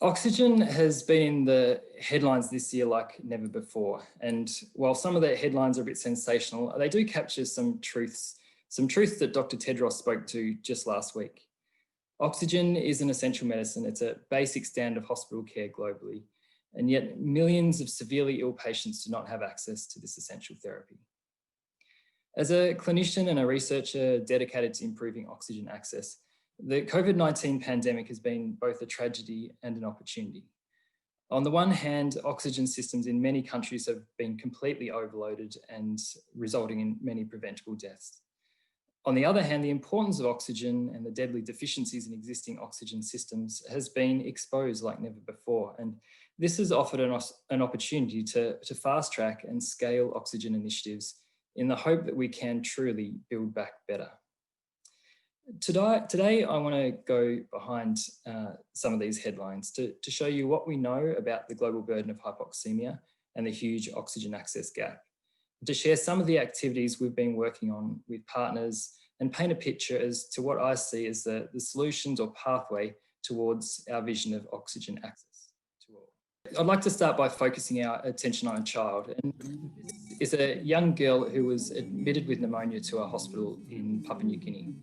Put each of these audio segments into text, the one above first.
Oxygen has been in the headlines this year like never before. And while some of the headlines are a bit sensational, they do capture some truths that Dr. Tedros spoke to just last week. Oxygen is an essential medicine. It's a basic standard of hospital care globally. And yet millions of severely ill patients do not have access to this essential therapy. As a clinician and a researcher dedicated to improving oxygen access, the COVID-19 pandemic has been both a tragedy and an opportunity. On the one hand, oxygen systems in many countries have been completely overloaded and resulting in many preventable deaths. On the other hand, the importance of oxygen and the deadly deficiencies in existing oxygen systems has been exposed like never before. And this has offered an opportunity to fast track and scale oxygen initiatives in the hope that we can truly build back better. Today, I want to go behind some of these headlines to show you what we know about the global burden of hypoxemia and the huge oxygen access gap, to share some of the activities we've been working on with partners and paint a picture as to what I see as the solutions or pathway towards our vision of oxygen access to all. I'd like to start by focusing our attention on a child. And this is a young girl who was admitted with pneumonia to a hospital in Papua New Guinea.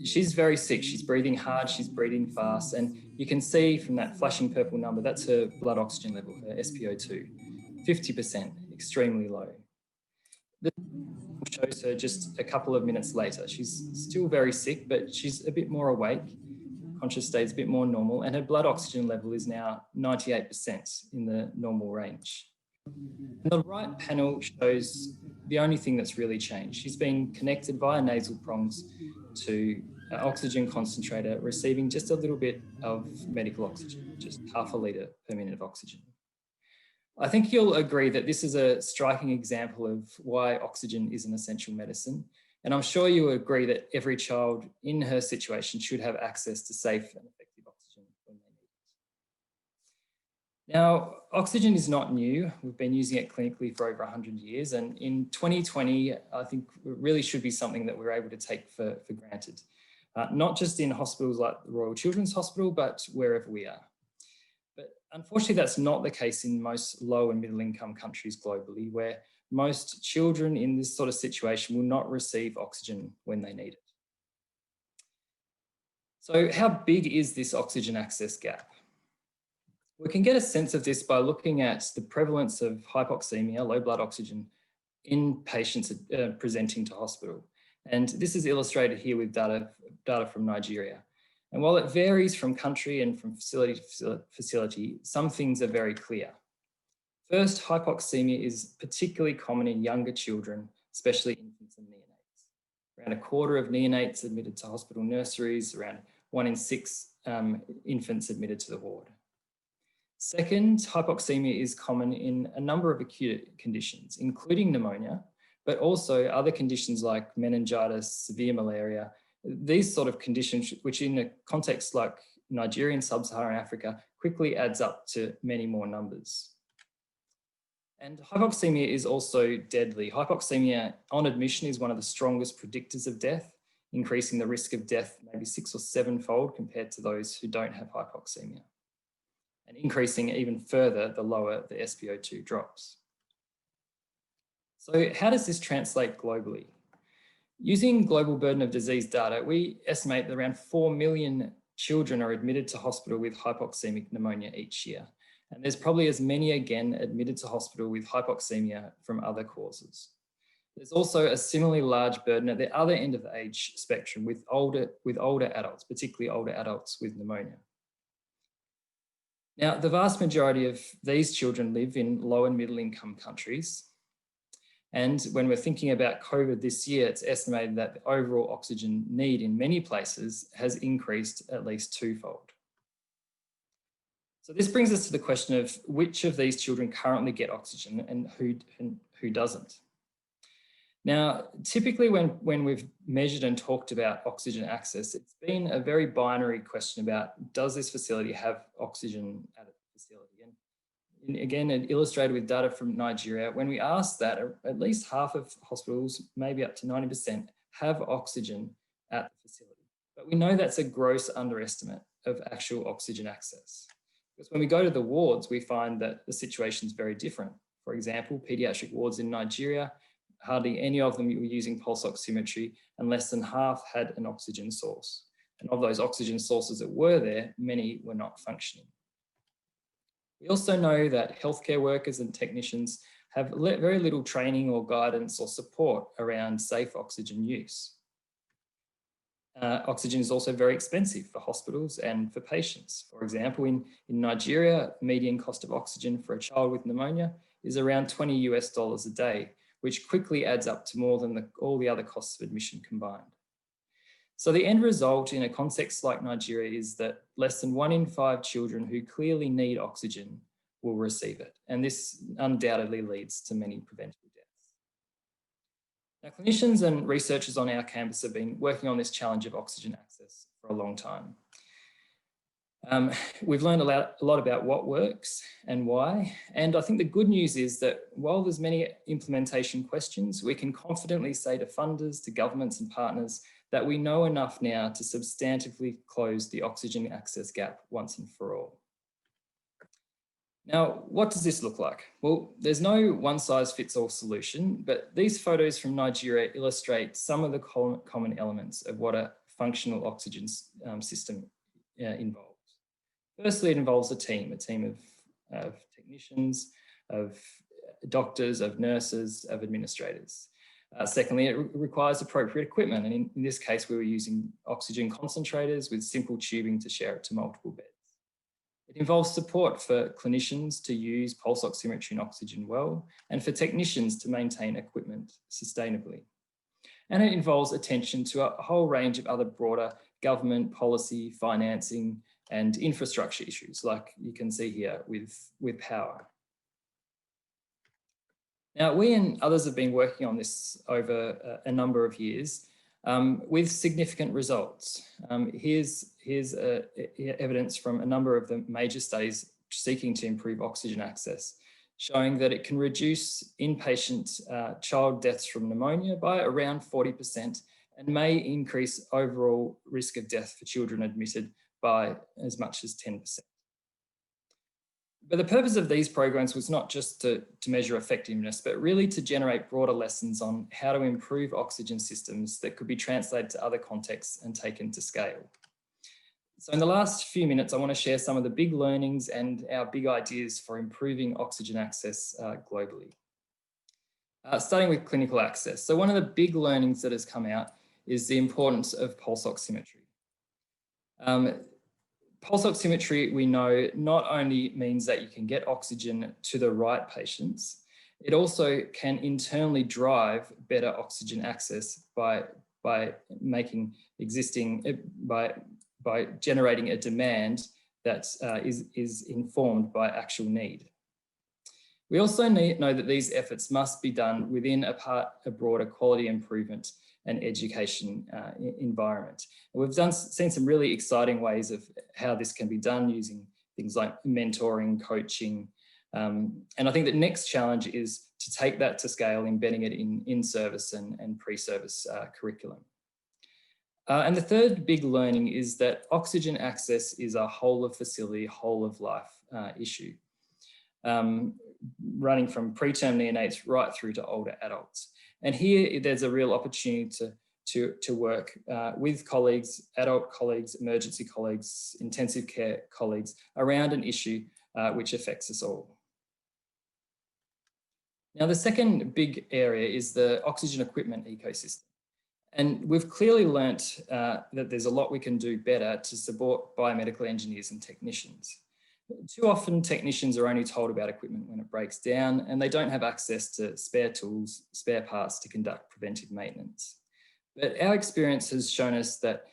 She's very sick, she's breathing hard, she's breathing fast, and you can see from that flashing purple number, that's her blood oxygen level, her SpO2, 50%, extremely low. The shows her just a couple of minutes later. She's still very sick, but she's a bit more awake, conscious state's a bit more normal, and her blood oxygen level is now 98% in the normal range. And the right panel shows the only thing that's really changed. She's been connected via nasal prongs to an oxygen concentrator, receiving just a little bit of medical oxygen, just half a litre per minute of oxygen. I think you'll agree that this is a striking example of why oxygen is an essential medicine. And I'm sure you agree that every child in her situation should have access to safe and effective oxygen when they need it. Now, oxygen is not new. We've been using it clinically for over 100 years. And in 2020, I think it really should be something that we're able to take for granted, not just in hospitals like the Royal Children's Hospital, but wherever we are. But unfortunately, that's not the case in most low and middle income countries globally, where most children in this sort of situation will not receive oxygen when they need it. So how big is this oxygen access gap? We can get a sense of this by looking at the prevalence of hypoxemia, low blood oxygen, in patients presenting to hospital. And this is illustrated here with data from Nigeria. And while it varies from country and from facility to facility, some things are very clear. First, hypoxemia is particularly common in younger children, especially infants and neonates. Around a quarter of neonates admitted to hospital nurseries, around 1 in 6 infants admitted to the ward. Second, hypoxemia is common in a number of acute conditions, including pneumonia, but also other conditions like meningitis, severe malaria, these sort of conditions, which in a context like Nigeria and sub-Saharan Africa, quickly adds up to many more numbers. And hypoxemia is also deadly. Hypoxemia on admission is one of the strongest predictors of death, increasing the risk of death maybe 6 or 7-fold compared to those who don't have hypoxemia, and increasing even further the lower the SpO2 drops. So how does this translate globally? Using global burden of disease data, we estimate that around 4 million children are admitted to hospital with hypoxemic pneumonia each year. And there's probably as many again admitted to hospital with hypoxemia from other causes. There's also a similarly large burden at the other end of the age spectrum with older adults, particularly older adults with pneumonia. Now, the vast majority of these children live in low and middle income countries. And when we're thinking about COVID this year, it's estimated that the overall oxygen need in many places has increased at least 2-fold. So this brings us to the question of which of these children currently get oxygen and who doesn't. Now, typically when we've measured and talked about oxygen access, it's been a very binary question about, does this facility have oxygen at the facility? And again, illustrated with data from Nigeria, when we asked that, at least half of hospitals, maybe up to 90%, have oxygen at the facility. But we know that's a gross underestimate. of actual oxygen access. Because when we go to the wards, we find that the situation is very different. For example, pediatric wards in Nigeria, hardly any of them were using pulse oximetry, and less than half had an oxygen source. And of those oxygen sources that were there, many were not functioning. We also know that healthcare workers and technicians have very little training or guidance or support around safe oxygen use. Oxygen is also very expensive for hospitals and for patients. For example, in Nigeria, median cost of oxygen for a child with pneumonia is around $20 a day, which quickly adds up to more than all the other costs of admission combined. So the end result in a context like Nigeria is that less than 1 in 5 children who clearly need oxygen will receive it. And this undoubtedly leads to many preventable deaths. Now, clinicians and researchers on our campus have been working on this challenge of oxygen access for a long time. We've learned a lot about what works and why. And I think the good news is that while there's many implementation questions, we can confidently say to funders, to governments and partners that we know enough now to substantively close the oxygen access gap once and for all. Now, what does this look like? Well, there's no one-size-fits-all solution, but these photos from Nigeria illustrate some of the common elements of what a functional oxygen system involves. Firstly, it involves a team of technicians, of doctors, of nurses, of administrators. Secondly, it requires appropriate equipment. And in this case, we were using oxygen concentrators with simple tubing to share it to multiple beds. It involves support for clinicians to use pulse oximetry and oxygen well, and for technicians to maintain equipment sustainably. And it involves attention to a whole range of other broader government policy, financing, and infrastructure issues, like you can see here with power. Now, we and others have been working on this over a number of years with significant results. Here's evidence from a number of the major studies seeking to improve oxygen access, showing that it can reduce inpatient child deaths from pneumonia by around 40% and may increase overall risk of death for children admitted by as much as 10%. But the purpose of these programs was not just to measure effectiveness, but really to generate broader lessons on how to improve oxygen systems that could be translated to other contexts and taken to scale. So in the last few minutes, I want to share some of the big learnings and our big ideas for improving oxygen access globally. Starting with clinical access. So one of the big learnings that has come out is the importance of pulse oximetry. Pulse oximetry, we know, not only means that you can get oxygen to the right patients, it also can internally drive better oxygen access by generating a demand that is informed by actual need. We also know that these efforts must be done within a broader quality improvement and education environment. We've seen some really exciting ways of how this can be done using things like mentoring, coaching. And I think the next challenge is to take that to scale, embedding it in service and pre-service curriculum. And the third big learning is that oxygen access is a whole of facility, whole of life issue, running from preterm neonates right through to older adults. And here there's a real opportunity to work with colleagues, adult colleagues, emergency colleagues, intensive care colleagues around an issue which affects us all. Now, the second big area is the oxygen equipment ecosystem. And we've clearly learnt that there's a lot we can do better to support biomedical engineers and technicians. Too often technicians are only told about equipment when it breaks down, and they don't have access to spare tools, spare parts to conduct preventive maintenance. But our experience has shown us that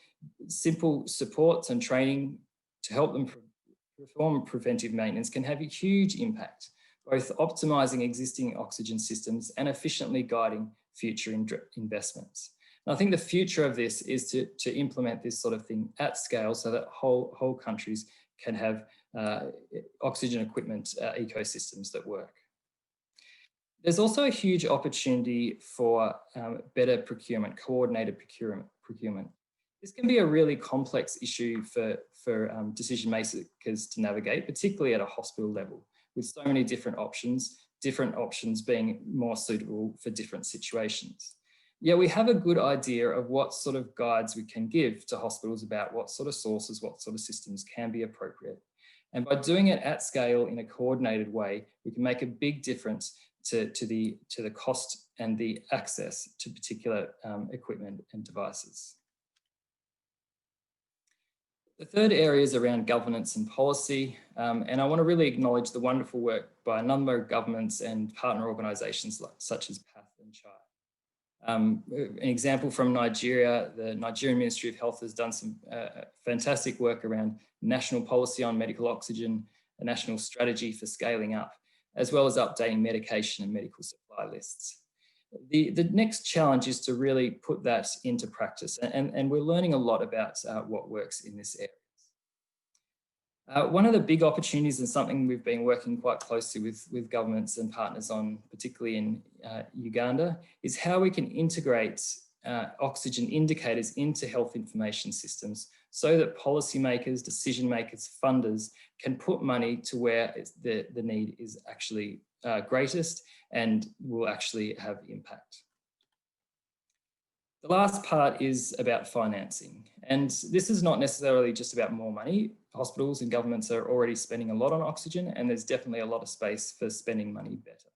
simple supports and training to help them perform preventive maintenance can have a huge impact, both optimizing existing oxygen systems and efficiently guiding future investments. And I think the future of this is to implement this sort of thing at scale so that whole countries can have oxygen equipment ecosystems that work. There's also a huge opportunity for better procurement, coordinated procurement. This can be a really complex issue for decision makers to navigate, particularly at a hospital level, with so many different options being more suitable for different situations. Yeah, we have a good idea of what sort of guides we can give to hospitals about what sort of sources, what sort of systems can be appropriate. And by doing it at scale in a coordinated way, we can make a big difference to the cost and the access to particular equipment and devices. The third area is around governance and policy, and I want to really acknowledge the wonderful work by a number of governments and partner organisations such as PATH and CHI. An example from Nigeria, the Nigerian Ministry of Health has done some fantastic work around national policy on medical oxygen, a national strategy for scaling up, as well as updating medication and medical supply lists. The next challenge is to really put that into practice, and we're learning a lot about what works in this area. One of the big opportunities, and something we've been working quite closely with governments and partners on, particularly in Uganda, is how we can integrate oxygen indicators into health information systems so that policymakers, decision makers, funders can put money to where the need is actually greatest and will actually have impact. The last part is about financing. And this is not necessarily just about more money. Hospitals and governments are already spending a lot on oxygen, and there's definitely a lot of space for spending money better.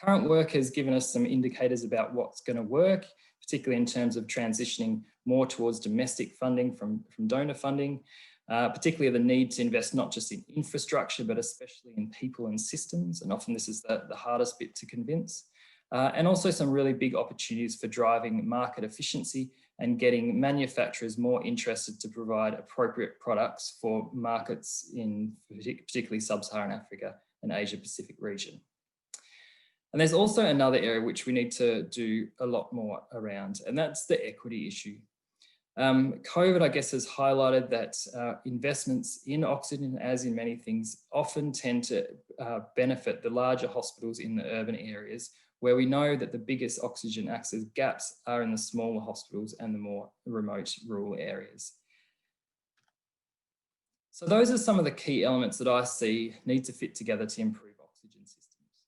Current work has given us some indicators about what's going to work, particularly in terms of transitioning more towards domestic funding from donor funding, particularly the need to invest not just in infrastructure, but especially in people and systems. And often this is the hardest bit to convince. And also some really big opportunities for driving market efficiency and getting manufacturers more interested to provide appropriate products for markets in particularly sub-Saharan Africa and Asia Pacific region. And there's also another area which we need to do a lot more around, and that's the equity issue. COVID, I guess, has highlighted that investments in oxygen, as in many things, often tend to benefit the larger hospitals in the urban areas, where we know that the biggest oxygen access gaps are in the smaller hospitals and the more remote rural areas. So those are some of the key elements that I see need to fit together to improve oxygen systems.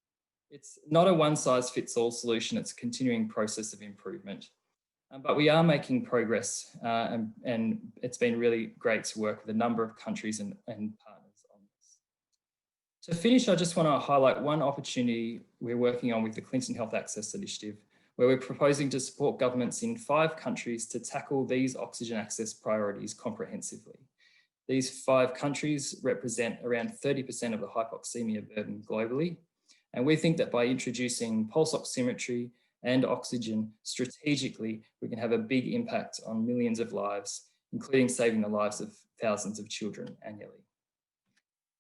It's not a one-size-fits-all solution, it's a continuing process of improvement. But we are making progress, and it's been really great to work with a number of countries and partners on this. To finish, I just want to highlight one opportunity we're working on with the Clinton Health Access Initiative, where we're proposing to support governments in 5 countries to tackle these oxygen access priorities comprehensively. These 5 countries represent around 30% of the hypoxemia burden globally, and we think that by introducing pulse oximetry and oxygen strategically, we can have a big impact on millions of lives, including saving the lives of thousands of children annually.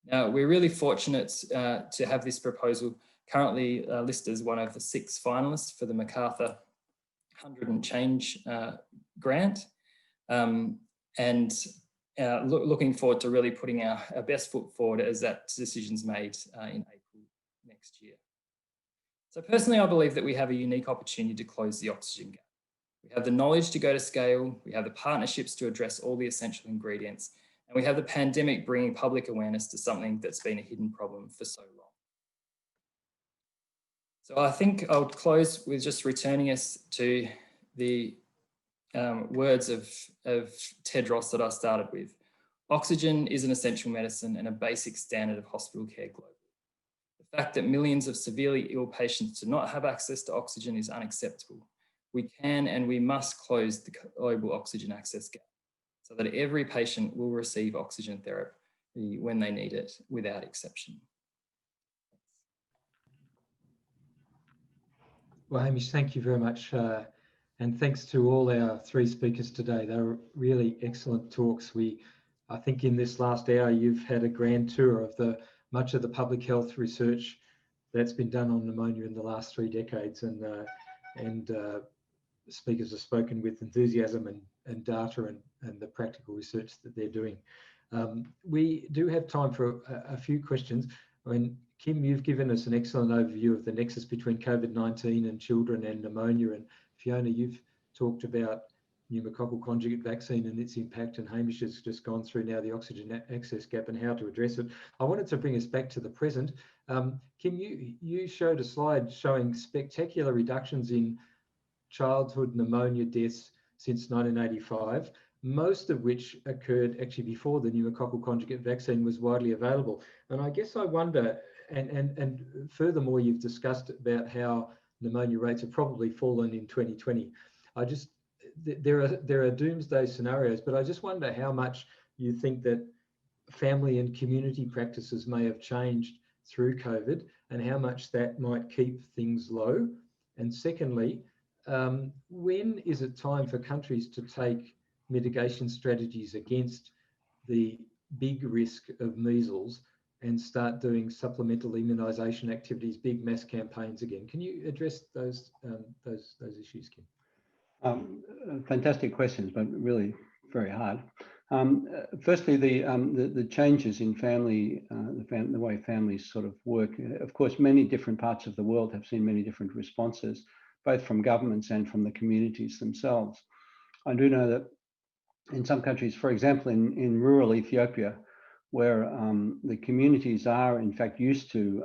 Now, we're really fortunate to have this proposal currently listed as one of the 6 finalists for the MacArthur 100 and Change grant, looking forward to really putting our best foot forward as that decision's made in April next year. So personally, I believe that we have a unique opportunity to close the oxygen gap. We have the knowledge to go to scale, we have the partnerships to address all the essential ingredients, and we have the pandemic bringing public awareness to something that's been a hidden problem for so long. So I think I'll close with just returning us to the words of Tedros that I started with. Oxygen is an essential medicine and a basic standard of hospital care globally. The fact that millions of severely ill patients do not have access to oxygen is unacceptable. We can and we must close the global oxygen access gap so that every patient will receive oxygen therapy when they need it, without exception. Well, Hamish, thank you very much. And thanks to all our 3 speakers today. They were really excellent talks. I think in this last hour, you've had a grand tour of much of the public health research that's been done on pneumonia in the last 3 decades, and speakers have spoken with enthusiasm and data and the practical research that they're doing. We do have time for a few questions. I mean, Kim, you've given us an excellent overview of the nexus between COVID-19 and children and pneumonia, and Fiona, you've talked about pneumococcal conjugate vaccine and its impact, and Hamish has just gone through now the oxygen access gap and how to address it. I wanted to bring us back to the present. Kim, you showed a slide showing spectacular reductions in childhood pneumonia deaths since 1985, most of which occurred actually before the pneumococcal conjugate vaccine was widely available. And I guess I wonder, and furthermore, you've discussed about how pneumonia rates have probably fallen in 2020. There are doomsday scenarios, but I just wonder how much you think that family and community practices may have changed through COVID and how much that might keep things low. And secondly, when is it time for countries to take mitigation strategies against the big risk of measles and start doing supplemental immunisation activities, big mass campaigns again? Can you address those issues, Kim? Fantastic questions, but really very hard. Firstly, the changes in family, the way families sort of work. Of course, many different parts of the world have seen many different responses, both from governments and from the communities themselves. I do know that in some countries, for example, in rural Ethiopia, where the communities are in fact used to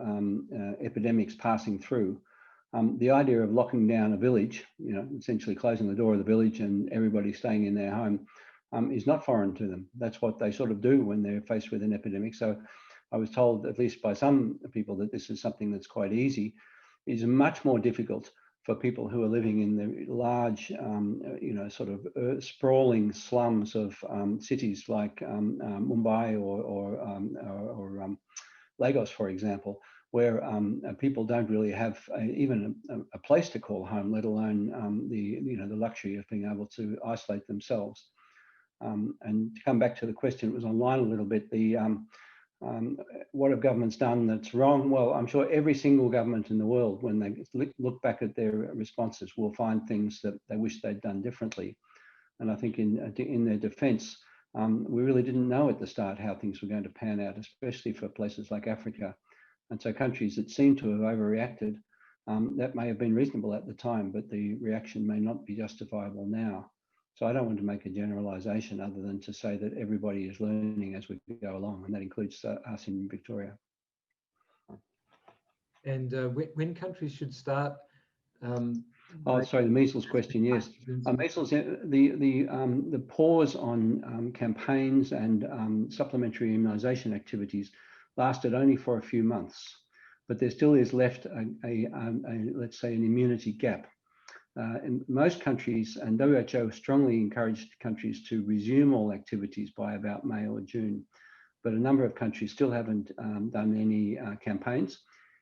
epidemics passing through, the idea of locking down a village, essentially closing the door of the village and everybody staying in their home, is not foreign to them. That's what they sort of do when they're faced with an epidemic. So I was told, at least by some people, that this is something that's quite easy. It's much more difficult for people who are living in the large, sort of sprawling slums of cities like Mumbai or Lagos, for example, where people don't really have even a place to call home, let alone the luxury of being able to isolate themselves. And to come back to the question, it was online a little bit. What have governments done that's wrong? Well, I'm sure every single government in the world, when they look back at their responses, will find things that they wish they'd done differently. And I think in their defence, we really didn't know at the start how things were going to pan out, especially for places like Africa. And so countries that seem to have overreacted, that may have been reasonable at the time, but the reaction may not be justifiable now. So I don't want to make a generalisation other than to say that everybody is learning as we go along, and that includes us in Victoria. And when countries should start? Sorry, the measles question. Yes, measles. The pause on campaigns and supplementary immunisation activities lasted only for a few months, but there still is left let's say an immunity gap. In most countries, and WHO strongly encouraged countries to resume all activities by about May or June, but a number of countries still haven't done any campaigns.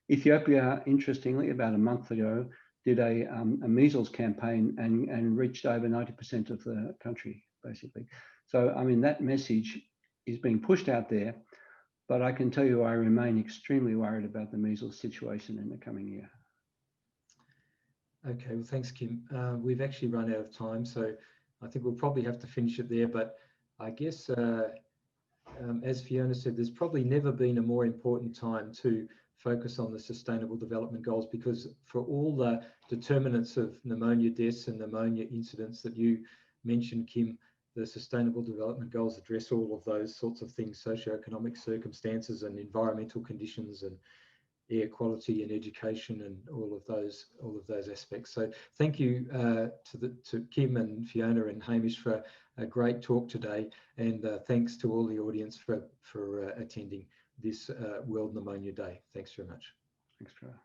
Ethiopia, interestingly, about a month ago, did a measles campaign and reached over 90% of the country, basically. So, I mean, that message is being pushed out there, but I can tell you I remain extremely worried about the measles situation in the coming year. Okay, well, thanks, Kim. We've actually run out of time, so I think we'll probably have to finish it there. But I guess, as Fiona said, there's probably never been a more important time to focus on the Sustainable Development Goals, because for all the determinants of pneumonia deaths and pneumonia incidents that you mentioned, Kim, the Sustainable Development Goals address all of those sorts of things: socioeconomic circumstances and environmental conditions and air quality and education and all of those aspects. So thank you to Kim and Fiona and Hamish for a great talk today, and thanks to all the audience for attending this World Pneumonia Day. Thanks very much. Thanks, Trevor.